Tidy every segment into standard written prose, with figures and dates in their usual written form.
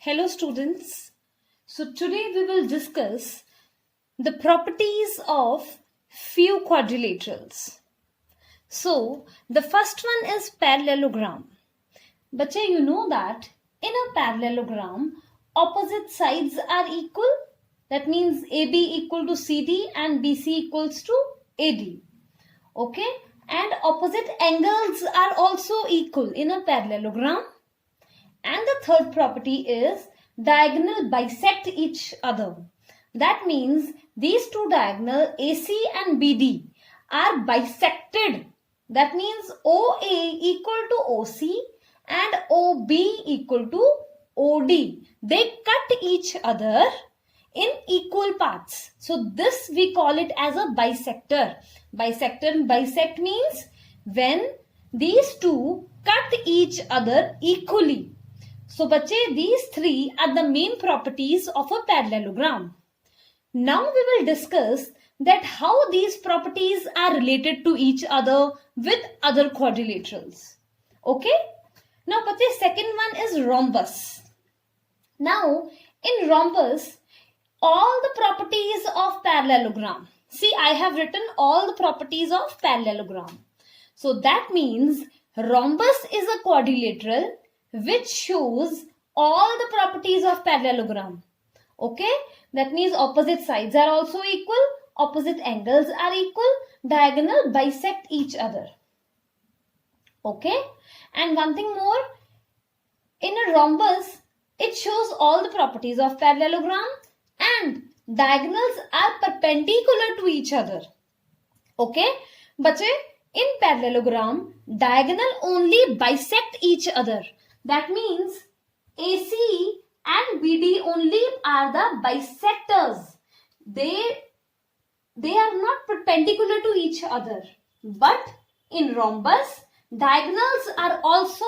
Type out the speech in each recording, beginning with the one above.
Hello students. So today we will discuss the properties of few quadrilaterals. So the first one is parallelogram. Bache, you know that in a parallelogram opposite sides are equal. That means AB equal to CD and BC equals to AD. Okay, and opposite angles are also equal in a parallelogram. And the third property is diagonal bisect each other. That means these two diagonal AC and BD are bisected. That means OA equal to OC and OB equal to OD. They cut each other in equal parts. So this we call it as a bisector. Bisect means when these two cut each other equally. So bache, these three are the main properties of a parallelogram. Now we will discuss that how these properties are related to each other with other quadrilaterals. Okay? Now bache, second one is rhombus. Now in rhombus, all the properties of parallelogram. See, I have written all the properties of parallelogram. So that means rhombus is a quadrilateral which shows all the properties of parallelogram. Okay, that means opposite sides are also equal, opposite angles are equal, diagonal bisect each other. Okay, and one thing more, in a rhombus it shows all the properties of parallelogram and diagonals are perpendicular to each other. Okay, bache, in parallelogram diagonal only bisect each other. That means AC and BD only are the bisectors. They are not perpendicular to each other. But in rhombus, diagonals are also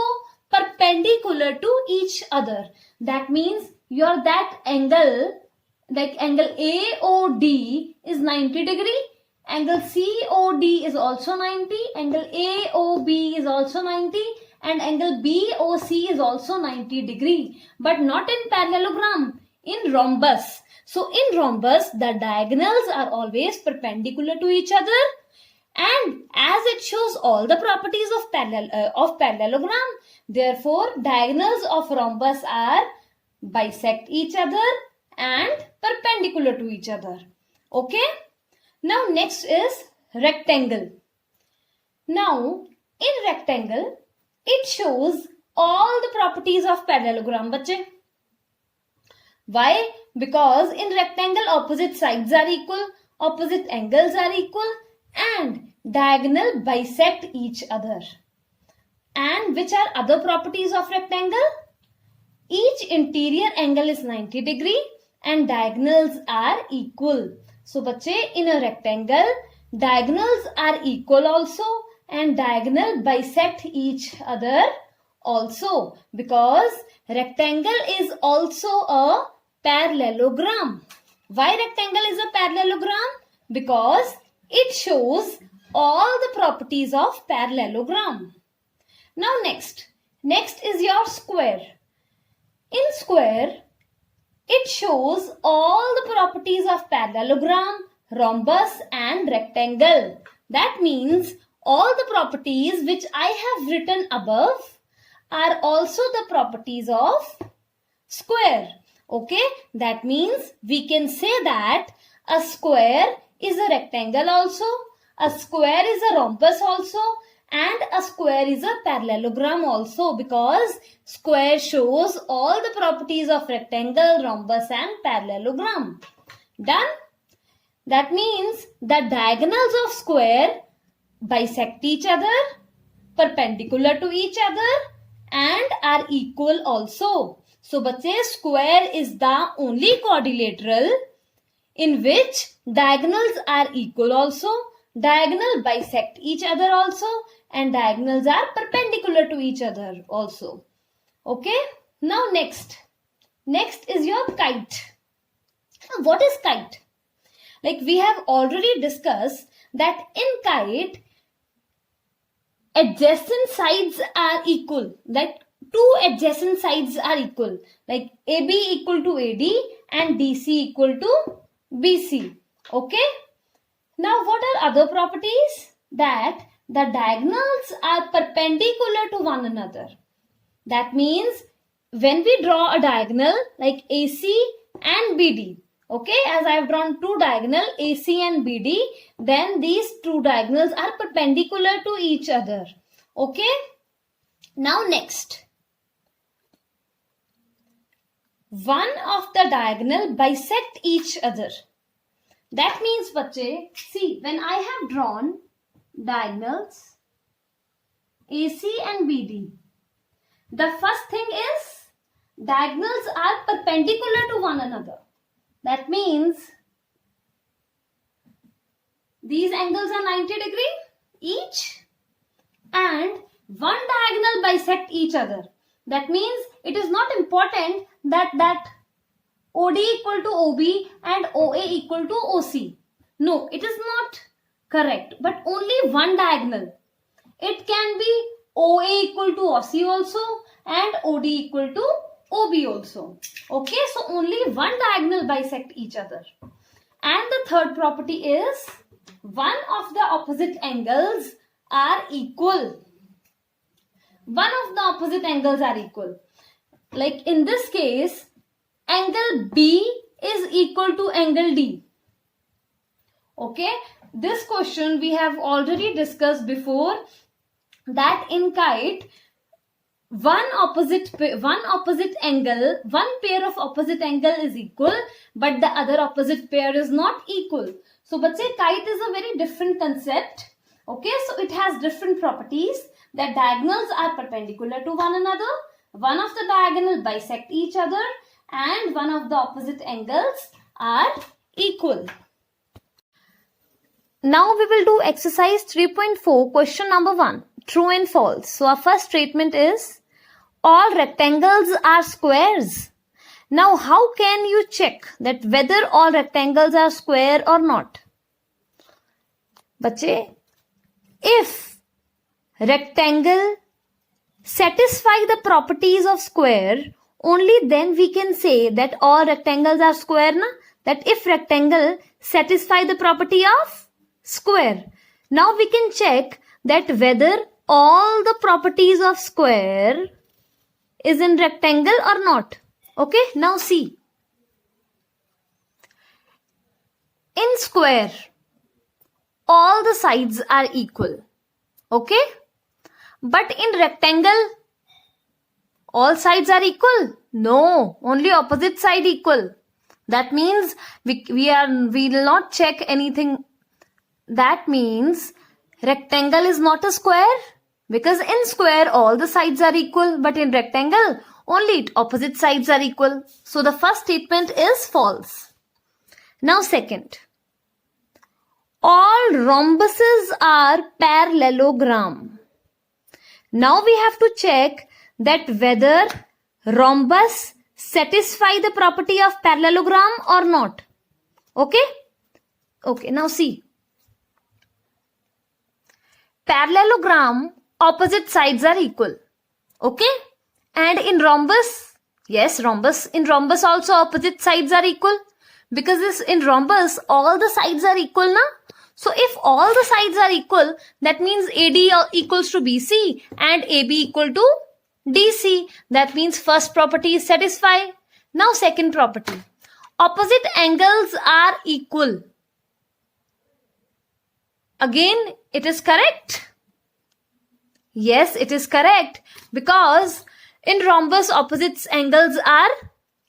perpendicular to each other. That means that angle, like angle AOD is 90 degree. Angle COD is also 90. Angle AOB is also 90. And angle BOC is also 90 degree, but not in parallelogram, in rhombus. So in rhombus, the diagonals are always perpendicular to each other, and as it shows all the properties of parallelogram, therefore diagonals of rhombus are bisect each other and perpendicular to each other. Okay? Now next is rectangle. Now in rectangle, it shows all the properties of parallelogram, bache. Why? Because in rectangle opposite sides are equal, opposite angles are equal and diagonal bisect each other. And which are other properties of rectangle? Each interior angle is 90 degree and diagonals are equal. So bache, in a rectangle, diagonals are equal also and diagonal bisect each other also, because rectangle is also a parallelogram. Why rectangle is a parallelogram? Because it shows all the properties of parallelogram. Now next is your square. In square, it shows all the properties of parallelogram, rhombus and rectangle. That means all the properties which I have written above are also the properties of square. Okay, that means we can say that a square is a rectangle also, a square is a rhombus also, and a square is a parallelogram also, because square shows all the properties of rectangle, rhombus and parallelogram. Done? That means the diagonals of square bisect each other, perpendicular to each other and are equal also. So bache, square is the only quadrilateral in which diagonals are equal also, diagonal bisect each other also and diagonals are perpendicular to each other also. Okay, now next is your kite. Now what is kite? Like we have already discussed that in kite, adjacent sides are equal. That two adjacent sides are equal, like AB equal to AD and DC equal to BC. Okay. Now what are other properties? That the diagonals are perpendicular to one another. That means when we draw a diagonal like AC and BD, okay, as I have drawn two diagonal AC and BD, then these two diagonals are perpendicular to each other. Okay. Now next, one of the diagonal bisect each other. That means, bache, see, when I have drawn diagonals AC and BD, the first thing is diagonals are perpendicular to one another. That means these angles are 90 degree each and one diagonal bisect each other. That means it is not important that OD equal to OB and OA equal to OC. No, it is not correct, but only one diagonal. It can be OA equal to OC also and OD equal to OB also. Okay, so only one diagonal bisect each other. And the third property is one of the opposite angles are equal. One of the opposite angles are equal. Like in this case, angle B is equal to angle D. Okay, this question we have already discussed before, that in kite, one pair of opposite angle is equal, but the other opposite pair is not equal. So, bache, kite is a very different concept. Okay, so it has different properties. That diagonals are perpendicular to one another, one of the diagonal bisect each other, and one of the opposite angles are equal. Now we will do exercise 3.4, question number 1, true and false. So our first statement is, all rectangles are squares. Now how can you check that whether all rectangles are square or not? Bache, if rectangle satisfy the properties of square, only then we can say that all rectangles are square, na? That if rectangle satisfy the property of square. Now we can check that whether all the properties of square is in rectangle or not. Okay, now see. In square, all the sides are equal. Okay, but in rectangle, all sides are equal? No, only opposite side equal. That means we will not check anything. That means rectangle is not a square, because in square all the sides are equal, but in rectangle only opposite sides are equal. So the first statement is false. Now second, all rhombuses are parallelogram. Now we have to check that whether rhombus satisfy the property of parallelogram or not. Okay? Okay, now see. Parallelogram, opposite sides are equal. Okay? And in rhombus, yes, in rhombus also opposite sides are equal. Because in rhombus, all the sides are equal, na? So if all the sides are equal, that means AD equals to BC and AB equal to DC. That means first property is satisfied. Now second property. Opposite angles are equal. Again, it is correct. Yes, it is correct. Because in rhombus, opposite angles are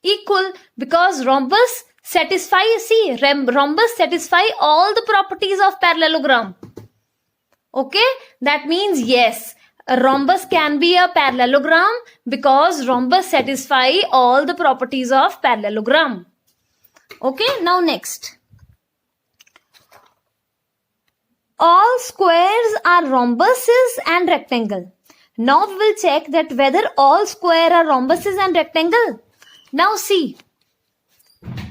equal. Because rhombus satisfy all the properties of parallelogram. Okay, that means yes, a rhombus can be a parallelogram because rhombus satisfy all the properties of parallelogram. Okay, now next. All squares are rhombuses and rectangle. Now we will check that whether all square are rhombuses and rectangle. Now see.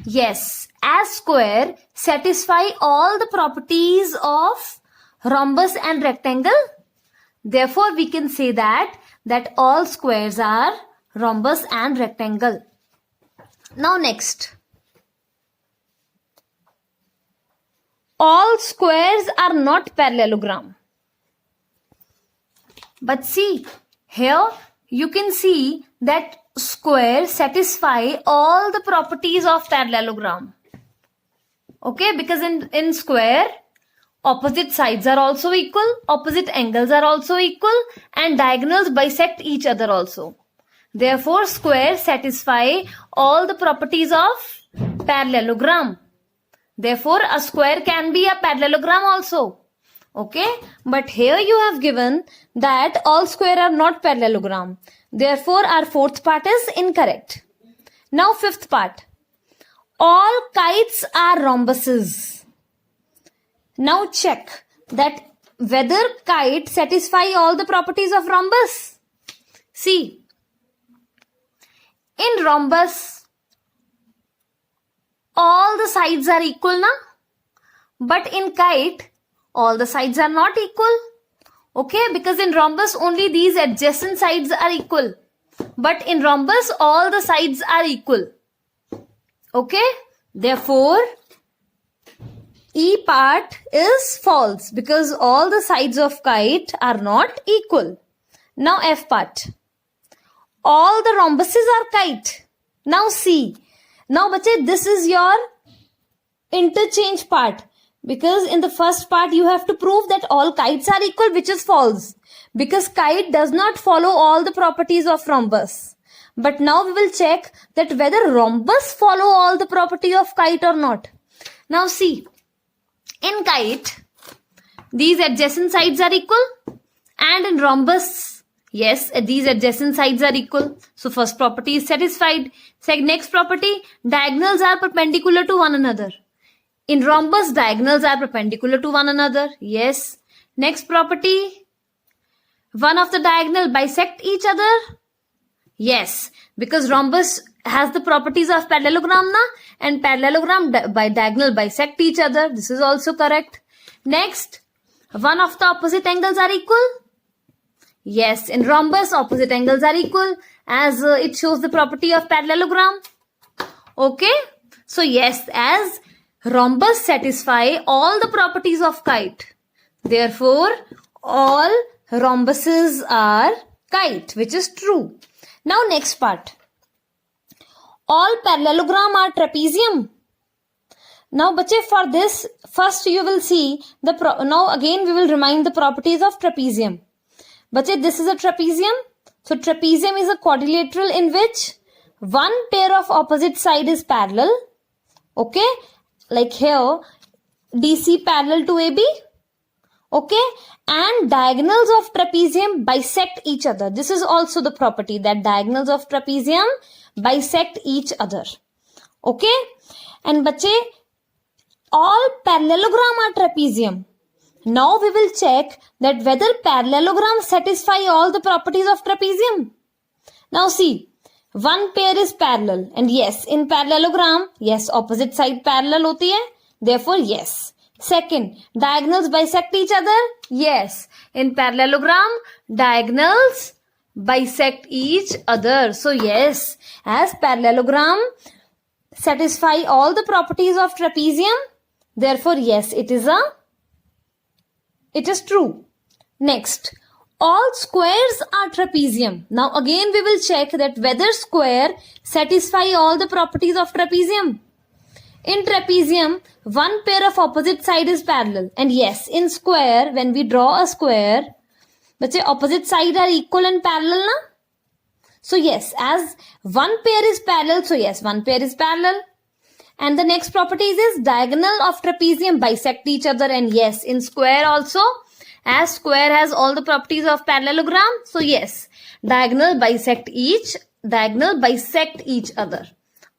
Yes, as square satisfy all the properties of rhombus and rectangle. Therefore, we can say that that all squares are rhombus and rectangle. Now next. All squares are not parallelogram. But see, here you can see that squares satisfy all the properties of parallelogram. Okay, because in square, opposite sides are also equal, opposite angles are also equal, and diagonals bisect each other also. Therefore, squares satisfy all the properties of parallelogram. Therefore, a square can be a parallelogram also. Okay, but here you have given that all square are not parallelogram. Therefore, our fourth part is incorrect. Now, fifth part. All kites are rhombuses. Now check that whether kite satisfy all the properties of rhombus. See, in rhombus, all the sides are equal now. But in kite, all the sides are not equal. Okay, because in rhombus only these adjacent sides are equal. But in rhombus all the sides are equal. Okay, therefore E part is false because all the sides of kite are not equal. Now F part. All the rhombuses are kite. Now C. Now bache, this is your interchange part. Because in the first part you have to prove that all kites are equal, which is false. Because kite does not follow all the properties of rhombus. But now we will check that whether rhombus follow all the property of kite or not. Now see, in kite, these adjacent sides are equal. And in rhombus, yes, these adjacent sides are equal. So first property is satisfied. Next property, diagonals are perpendicular to one another. In rhombus, diagonals are perpendicular to one another. Yes. Next property, one of the diagonal bisect each other. Yes, because rhombus has the properties of parallelogram na, and parallelogram by diagonal bisect each other. This is also correct. Next, one of the opposite angles are equal. Yes, in rhombus, opposite angles are equal as it shows the property of parallelogram. Okay. So yes, as rhombus satisfy all the properties of kite. Therefore, all rhombuses are kite, which is true. Now next part. All parallelogram are trapezium. Now bache, for this, first you will see now again we will remind the properties of trapezium. Bache, this is a trapezium. So trapezium is a quadrilateral in which one pair of opposite side is parallel. Okay. Like here, DC parallel to AB. Okay. And diagonals of trapezium bisect each other. This is also the property that diagonals of trapezium bisect each other. Okay. And bache, all parallelogram are trapezium. Now we will check that whether parallelogram satisfy all the properties of trapezium. Now see, one pair is parallel, and yes, in parallelogram, yes, opposite side parallel hoti hai. Therefore, yes. Second, diagonals bisect each other. Yes, in parallelogram, diagonals bisect each other. So yes, as parallelogram satisfy all the properties of trapezium. Therefore, yes, it is true. Next, all squares are trapezium. Now again we will check that whether square satisfy all the properties of trapezium. In trapezium, one pair of opposite side is parallel. And yes, in square, when we draw a square, let's say opposite side are equal and parallel na? So yes, as one pair is parallel, so yes, one pair is parallel. And the next properties is diagonal of trapezium bisect each other, and yes, in square also, as square has all the properties of parallelogram, so yes, diagonal bisect each other.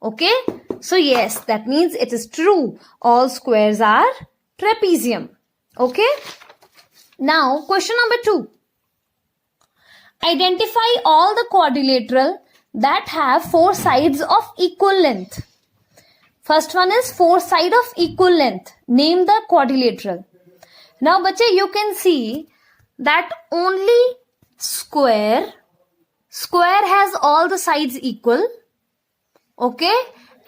Okay, so yes, that means it is true. All squares are trapezium. Okay, now question number 2. Identify all the quadrilateral that have 4 sides of equal length. First one is 4 sides of equal length. Name the quadrilateral. Now, bache, you can see that only square square has all the sides equal. Okay,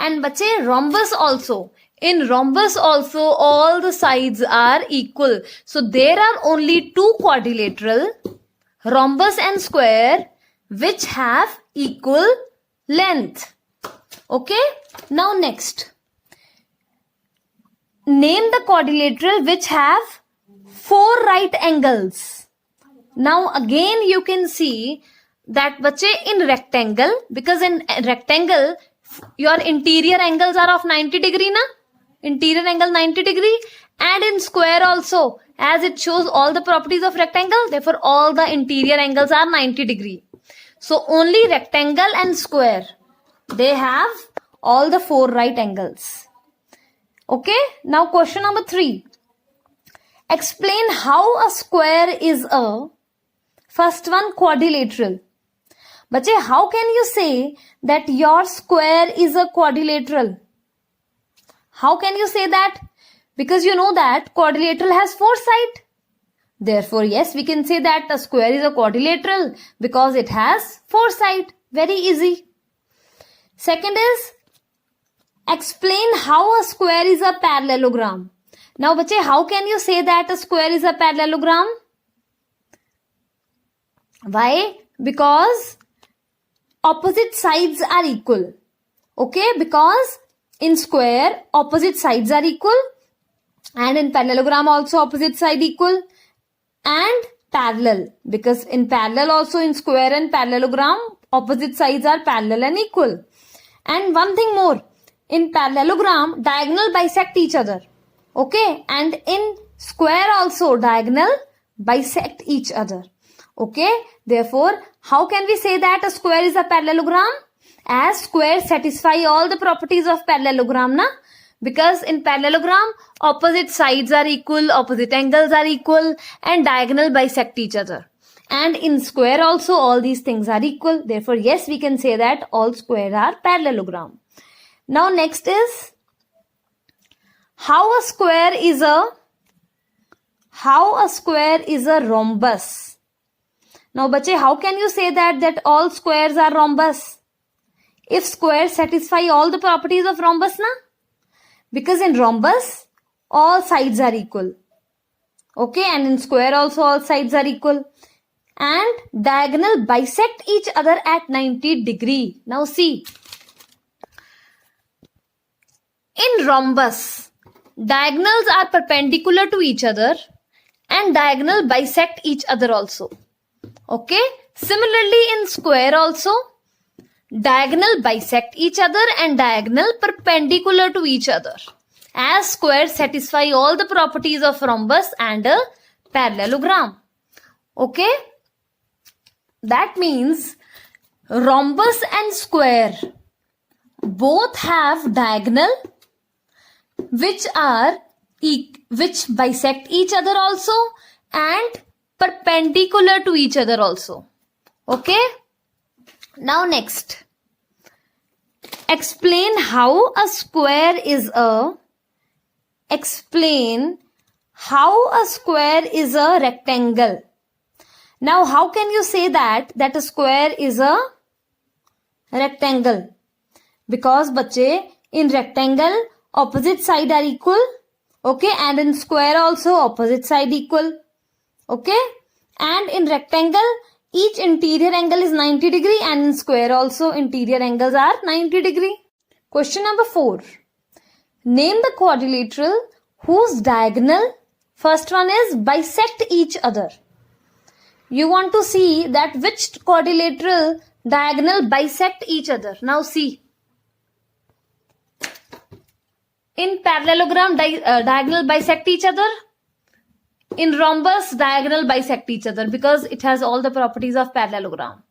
and bache rhombus also. In rhombus also all the sides are equal. So there are only two quadrilateral, rhombus and square, which have equal length. Okay, now next. Name the quadrilateral which have 4 right angles. Now again you can see that bache in rectangle, because in rectangle your interior angles are of 90 degree na? Interior angle 90 degree, and in square also, as it shows all the properties of rectangle, therefore all the interior angles are 90 degree. So only rectangle and square, they have all the 4 right angles. Okay, now question number 3. Explain how a square is a, first one, quadrilateral. Bache, how can you say that your square is a quadrilateral? How can you say that? Because you know that quadrilateral has 4 sides. Therefore, yes, we can say that a square is a quadrilateral because it has 4 sides. Very easy. Second is, explain how a square is a parallelogram. Now, bache, how can you say that a square is a parallelogram? Why? Because opposite sides are equal. Okay, because in square opposite sides are equal, and in parallelogram also opposite side equal, and parallel, because in parallel also in square and parallelogram opposite sides are parallel and equal. And one thing more, in parallelogram diagonal bisect each other. Okay, and in square also diagonal bisect each other. Okay, therefore how can we say that a square is a parallelogram? As squares satisfy all the properties of parallelogram na, because in parallelogram opposite sides are equal, opposite angles are equal, and diagonal bisect each other. And in square also all these things are equal. Therefore yes, we can say that all squares are parallelogram. Now next is, how a square is a rhombus. Now bache, how can you say that all squares are rhombus? If squares satisfy all the properties of rhombus na? Because in rhombus all sides are equal. Okay, and in square also all sides are equal, and diagonal bisect each other at 90 degree. Now see, in rhombus diagonals are perpendicular to each other and diagonal bisect each other also. Okay, similarly in square also diagonal bisect each other and diagonal perpendicular to each other, as squares satisfy all the properties of rhombus and a parallelogram. Okay, that means rhombus and square both have diagonal which bisect each other also and perpendicular to each other also. Okay, now next, explain how a square is a rectangle. Now how can you say that a square is a rectangle? Because bache, in rectangle opposite side are equal. Okay, and in square also opposite side equal. Okay, and in rectangle each interior angle is 90 degree, and in square also interior angles are 90 degree. Question number 4. Name the quadrilateral whose diagonal, first one is bisect each other. You want to see that which quadrilateral diagonal bisect each other. Now see, in parallelogram diagonal bisect each other. In rhombus diagonal bisect each other because it has all the properties of parallelogram.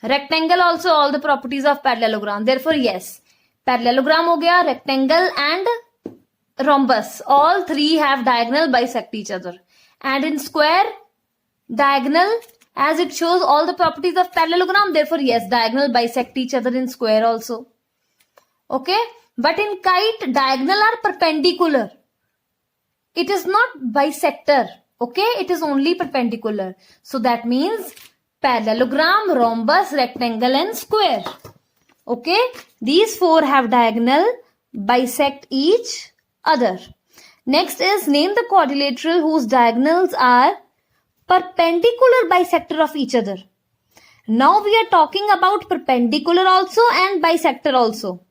Rectangle also all the properties of parallelogram. Therefore yes, parallelogram ho gaya, rectangle and rhombus, all three have diagonal bisect each other. And in square diagonal, as it shows all the properties of parallelogram, therefore yes, diagonal bisect each other in square also. Okay, but in kite diagonal are perpendicular. It is not bisector. Okay, it is only perpendicular. So that means parallelogram, rhombus, rectangle and square. Okay, these four have diagonal, bisect each other. Next is name the quadrilateral whose diagonals are perpendicular bisector of each other. Now we are talking about perpendicular also and bisector also.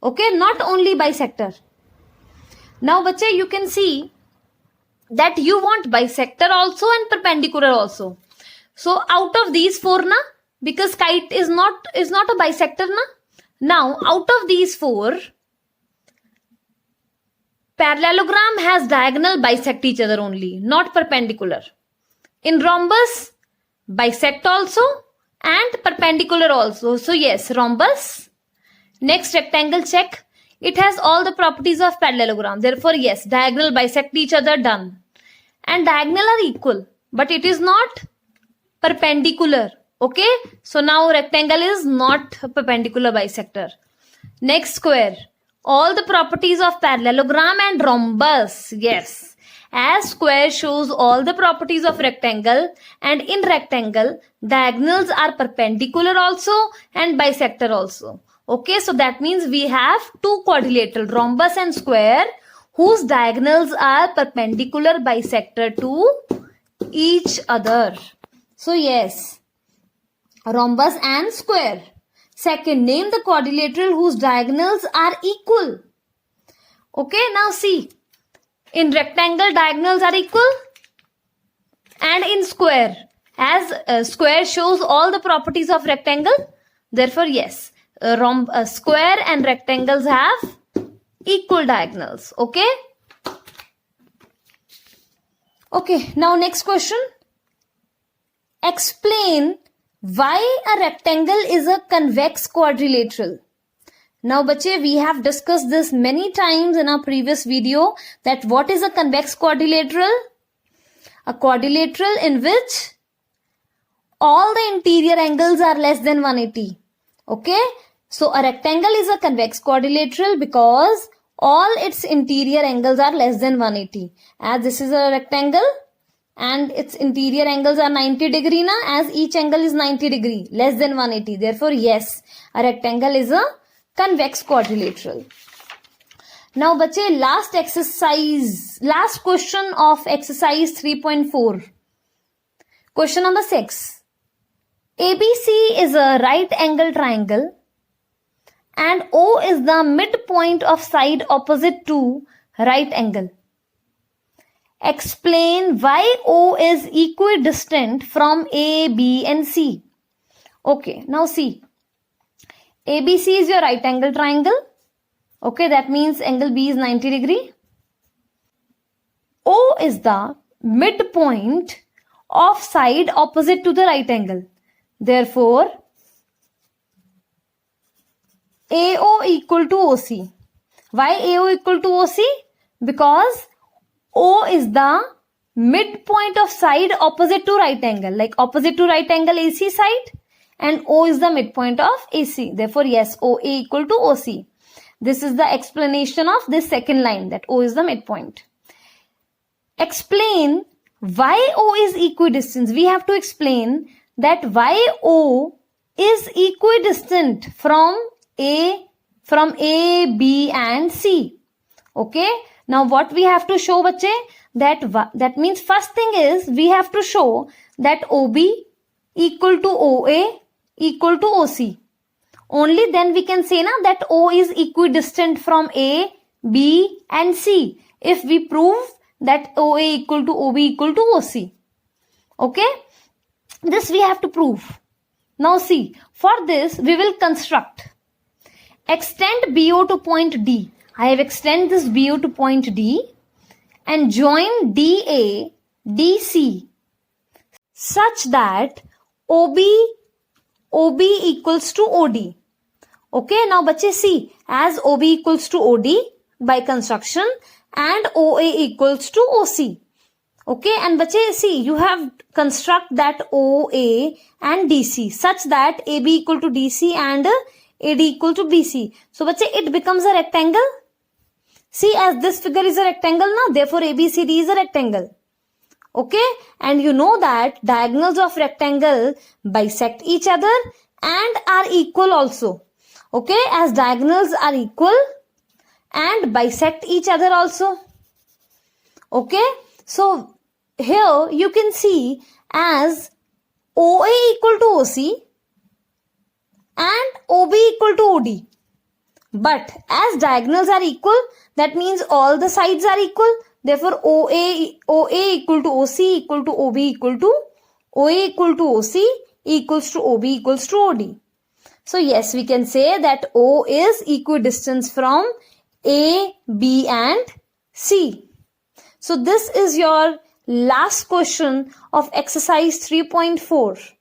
Okay, not only bisector. Now bache, you can see that you want bisector also and perpendicular also. So out of these four na, because kite is not a bisector na. Now out of these four, parallelogram has diagonal bisect each other only, not perpendicular. In rhombus, bisect also and perpendicular also. So yes, rhombus. Next, rectangle, check. It has all the properties of parallelogram. Therefore, yes, diagonal bisect each other, done. And diagonal are equal, but it is not perpendicular. Okay, so now rectangle is not a perpendicular bisector. Next, square. All the properties of parallelogram and rhombus. Yes, as square shows all the properties of rectangle, and in rectangle diagonals are perpendicular also and bisector also. Okay, so that means we have two quadrilateral, rhombus and square, whose diagonals are perpendicular bisector to each other. So yes, rhombus and square. Second, name the quadrilateral whose diagonals are equal. Okay, now see, in rectangle diagonals are equal, and in square, as square shows all the properties of rectangle, therefore yes, square and rectangles have equal diagonals. Okay. Okay, now next question. Explain why a rectangle is a convex quadrilateral. Now bache, we have discussed this many times in our previous video, that what is a convex quadrilateral? A quadrilateral in which all the interior angles are less than 180. Okay, so a rectangle is a convex quadrilateral because all its interior angles are less than 180. As this is a rectangle and its interior angles are 90 degree na, as each angle is 90 degree, less than 180. Therefore, yes, a rectangle is a convex quadrilateral. Now, bache, last question of exercise 3.4. Question number 6. ABC is a right angle triangle and O is the midpoint of side opposite to right angle. Explain why O is equidistant from A, B and C. Okay, now see. ABC is your right angle triangle. Okay, that means angle B is 90 degree. O is the midpoint of side opposite to the right angle. Therefore, AO equal to OC. Why AO equal to OC? Because O is the midpoint of side opposite to right angle. Like opposite to right angle AC side, and O is the midpoint of AC. Therefore, yes, OA equal to OC. This is the explanation of this second line, that O is the midpoint. Explain why O is equidistant. We have to explain that why O is equidistant from A, B and C. Okay. Now what we have to show, bache, that means first thing is we have to show that OB equal to OA equal to OC. Only then we can say na that O is equidistant from A, B and C. If we prove that OA equal to OB equal to OC. Okay. This we have to prove. Now see, for this we will construct. Extend BO to point D. I have extended this BO to point D and join DA, DC such that OB equals to OD. Okay, now bache, see, as OB equals to OD by construction and OA equals to OC. Okay, and bache, see, you have construct that OA and DC such that AB equal to DC and AD equal to BC. So bache, it becomes a rectangle. See, as this figure is a rectangle now, therefore ABCD is a rectangle. Okay, and you know that diagonals of rectangle bisect each other and are equal also. Okay, as diagonals are equal and bisect each other also. Okay, so here you can see as OA equal to OC and OB equal to OD. But as diagonals are equal, that means all the sides are equal. Therefore, OA equal to OC equal to OB equal to OA equal to OC equals to OB equals to OD. So yes, we can say that O is equidistant from A, B and C. So this is your last question of exercise 3.4.